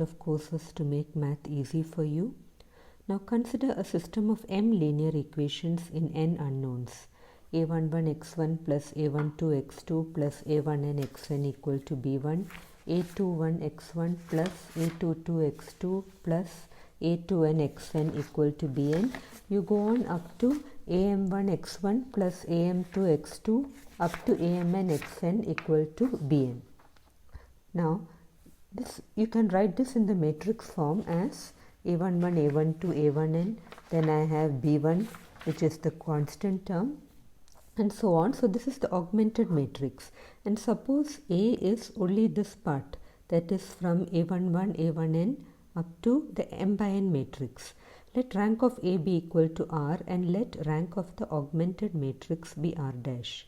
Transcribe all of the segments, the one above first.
of courses to make math easy for you. Now consider a system of m linear equations in n unknowns. a11x1 plus a12x2 plus a1nxn equal to b1, a21x1 plus a22x2 plus a2nxn equal to bn. You go on up to am1x1 plus am2x2 up to amnxn equal to bn. Now you can write this in the matrix form as a11, a12, a1n, then I have b1 which is the constant term, and so on. So this is the augmented matrix, and suppose A is only this part, that is from a11, a1n up to the m by n matrix. Let rank of A be equal to R and let rank of the augmented matrix be R dash.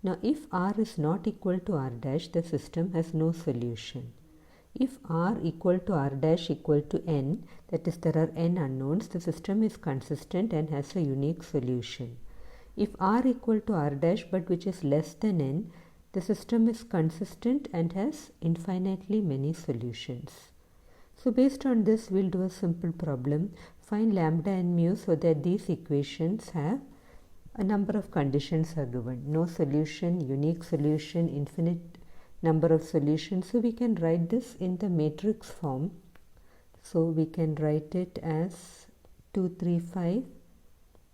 Now if R is not equal to R dash, the system has no solution. If R equal to R dash equal to n, that is there are n unknowns, the system is consistent and has a unique solution. If R equal to R dash but which is less than n, the system is consistent and has infinitely many solutions. So based on this, we'll do a simple problem. Find lambda and mu so that these equations have a number of conditions are given. No solution, unique solution, infinite number of solutions. So we can write this in the matrix form. So we can write it as 2, 3, 5,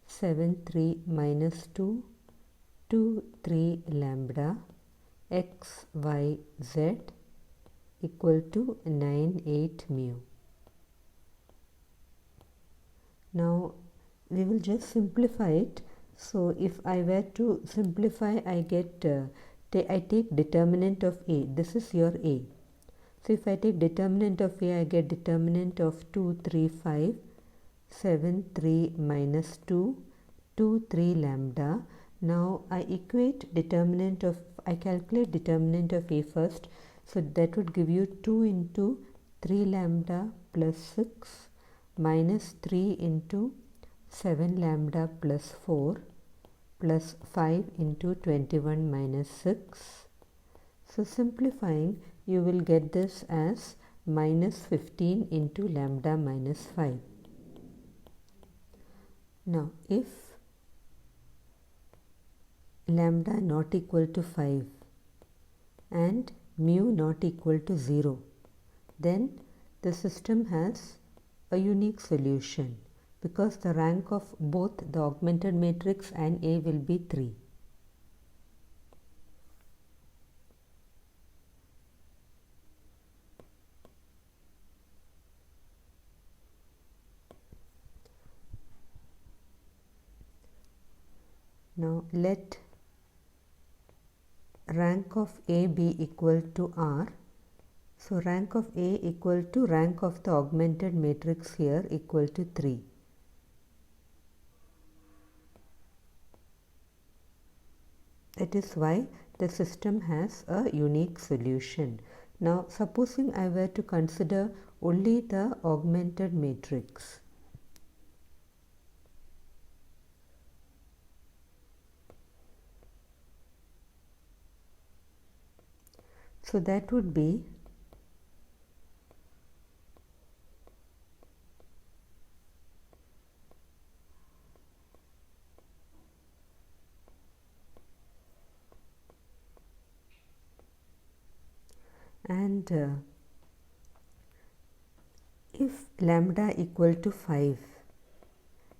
7, 3, minus 2, 2, 3 lambda, x, y, z equal to 9, 8 mu. Now we will just simplify it. So if I were to simplify, I get I take determinant of A. This is your A. So if I take determinant of A, I get determinant of 2, 3, 5, 7, 3, minus 2, 2, 3 lambda. Now I equate determinant of, I calculate determinant of A first. So that would give you 2 into 3 lambda plus 6 minus 3 into 7 lambda plus 4 plus 5 into 21 minus 6. So simplifying, you will get this as minus 15 into lambda minus 5. Now if lambda not equal to 5 and mu not equal to 0, then the system has a unique solution, because the rank of both the augmented matrix and A will be 3. Now let rank of A be equal to R. So rank of A equal to rank of the augmented matrix here equal to 3. That is why the system has a unique solution. Now supposing I were to consider only the augmented matrix. So that would be if lambda equal to 5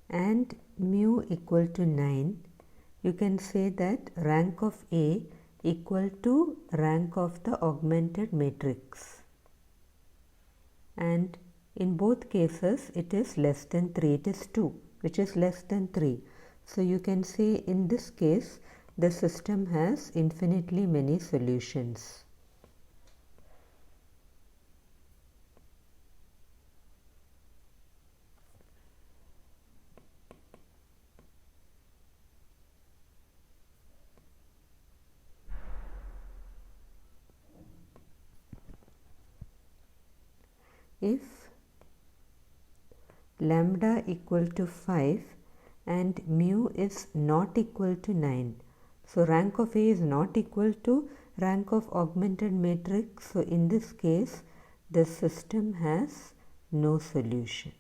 and mu equal to 9, you can say that rank of A equal to rank of the augmented matrix, and in both cases it is less than 3, it is 2 which is less than 3. So you can say in this case the system has infinitely many solutions. If lambda equal to 5 and mu is not equal to 9, so rank of A is not equal to rank of augmented matrix. So in this case the system has no solution.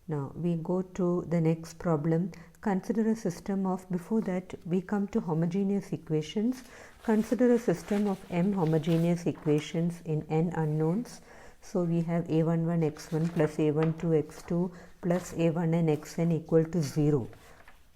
Now we go to the next problem. Consider a system of, before that we come to homogeneous equations. Consider a system of m homogeneous equations in n unknowns. So we have a11 x1 plus a12 x2 plus a1n xn equal to 0.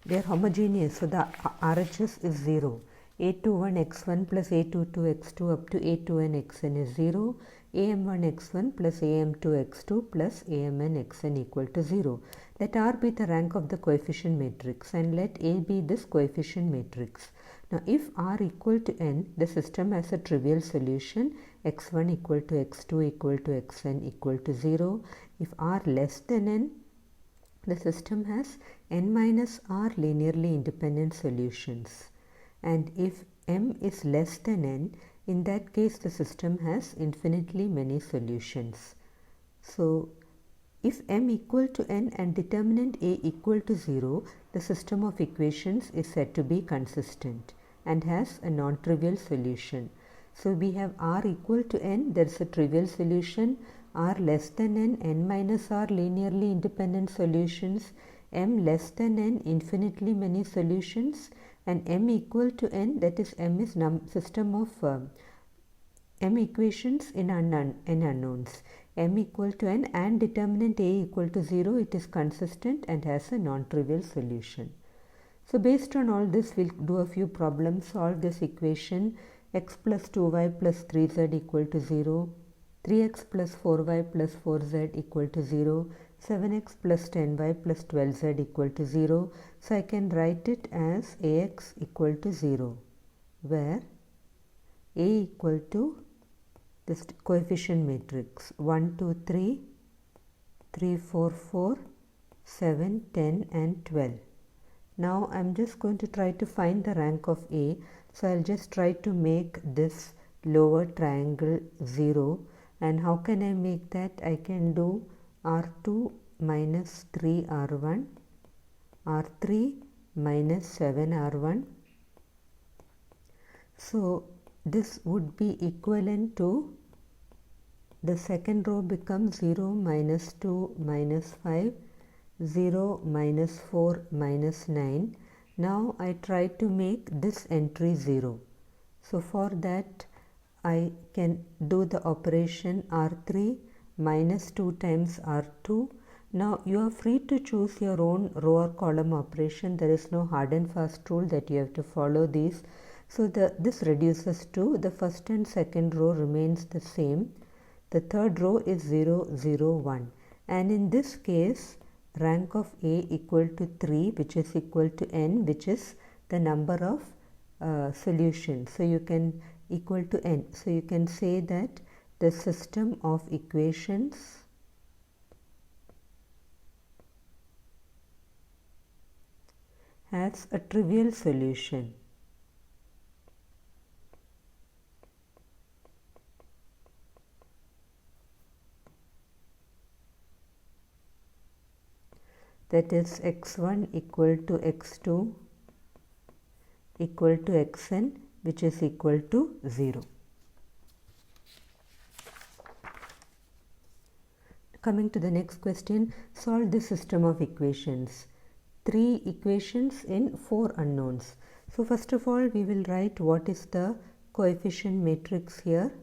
They are homogeneous, so the RHS is 0. a21 x1 plus a22 x2 up to a2n xn is 0. am1 x1 plus am2 x2 plus amn xn equal to 0. Let R be the rank of the coefficient matrix and let A be this coefficient matrix. Now if R equal to n, the system has a trivial solution, x1 equal to x2 equal to xn equal to 0. If R less than n, the system has n minus r linearly independent solutions. And if m is less than n, in that case the system has infinitely many solutions. So if m equal to n and determinant a equal to 0, the system of equations is said to be consistent and has a non-trivial solution. So we have r equal to n, there is a trivial solution, r less than n, n minus r linearly independent solutions, m less than n, infinitely many solutions, and m equal to n, that is m is system of m equations in n unknowns. M equal to n and determinant a equal to 0, it is consistent and has a non-trivial solution. So based on all this, we'll do a few problems. Solve this equation: x plus 2y plus 3z equal to 0, 3x plus 4y plus 4z equal to 0, 7x plus 10y plus 12z equal to 0. So I can write it as ax equal to 0, where a equal to this coefficient matrix 1, 2, 3, 3, 4, 4, 7, 10 and 12. Now I am just going to try to find the rank of A. So I'll just try to make this lower triangle 0. And how can I make that? I can do R2 minus 3 R1, R3 minus 7 R1. So this would be equivalent to, the second row becomes 0 minus 2 minus 5, 0 minus 4 minus 9. Now I try to make this entry 0. So for that I can do the operation R3 minus 2 times R2. Now you are free to choose your own row or column operation. There is no hard and fast rule that you have to follow these. So this reduces to, the first and second row remains the same. The third row is 0, 0, 1. And in this case, rank of A equal to 3, which is equal to n, which is the number of solutions. So you can equal to n. So you can say that the system of equations has a trivial solution. That is x1 equal to x2 equal to xn, which is equal to 0. Coming to the next question, solve this system of equations. 3 equations in 4 unknowns. So first of all, we will write what is the coefficient matrix here.